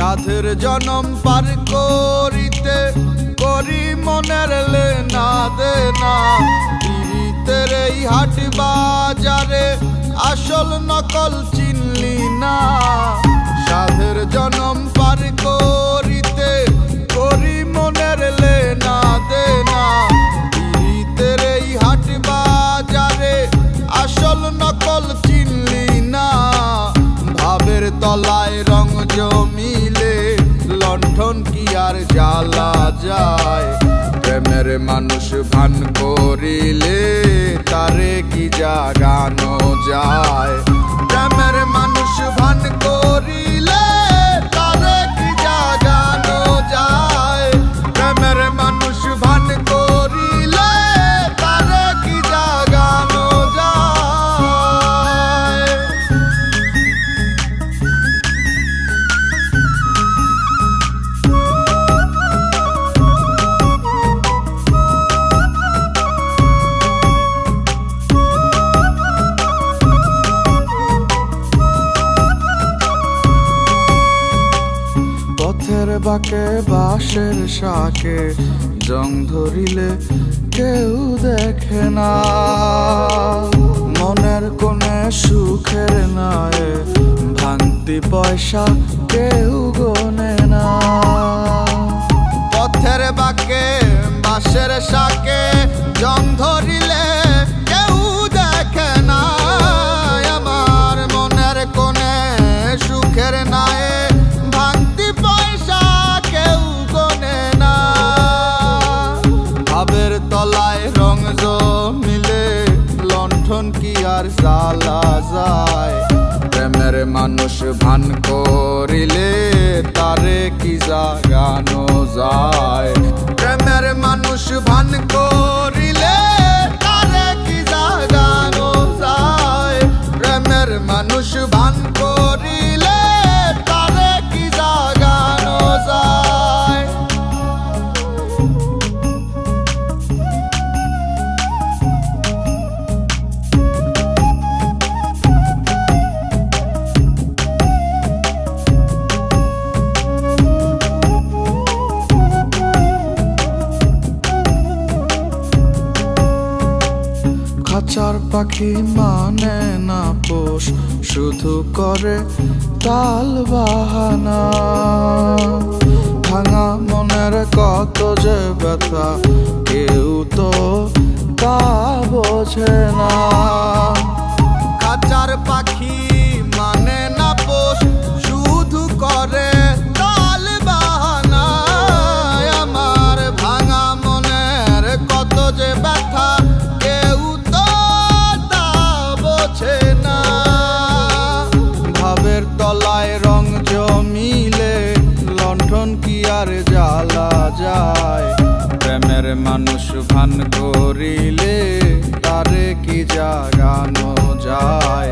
সাধের জনম পার করিতে করি মনের লেনা দেনা। পীড়িতের এই হাট বাজারে আসল নকল চিনলি না। সাধের জনম পার করিতে করি মনের লেনা দেনা। পীড়িতের এই হাট বাজারে আসল নকল চিনলি না। ভাবের তলায় রং জমিলে লণ্ঠন কি আর জ্বালা যায়। প্রেমের মানুষ ভান করিলে তারে কি জাগানো যায়। প্রেমের মানুষ ভান করিলে তারে কি জাগানো যায়। প্রেমের মানুষ ভান করিলে তারে কি জাগানো যায়। পথের বাঁকে বাঁশের শাকে জং ধরিলে কেউ দেখে না। মনের কোণে সুখের নায়ে ভাঙতি পয়সা কেউ গোনে না। পথের বাঁকে বাঁশের শাকে জং ধরিলে কেউ দেখে না। আমার মনের কোণে সুখের নায়ে ভাঙতি পয়সা কেউ গোনে না। ভাবের তলায় রং জমিলে লণ্ঠন কি আর জ্বালা যায়। প্রেমের মানুষ ভান করিলে তারে কি জাগানো যায়। প্রেমের মানুষ ভান করিলে তারে কি জাগানো যায়। প্রেমের মানুষ ভান করিলে তারে কি জাগানো যায়। খাঁচার পাখি মানে না পোষ, শুধু করে তাল বাহানা। ভাঙা মনের কত যে ব্যথা কেউ তো তা বোঝে না। খাঁচার পাখি মানে না পোষ, শুধু করে তাল বাহানা। আমার ভাঙা মনের কত যে ব্যথা কেউ তো তা বোঝে না। ভাবের তলায় রং জমিলে লণ্ঠন কি আর জ্বালা যায়। প্রেমের মানুষ ভান করিলে তারে কি জাগানো যায়।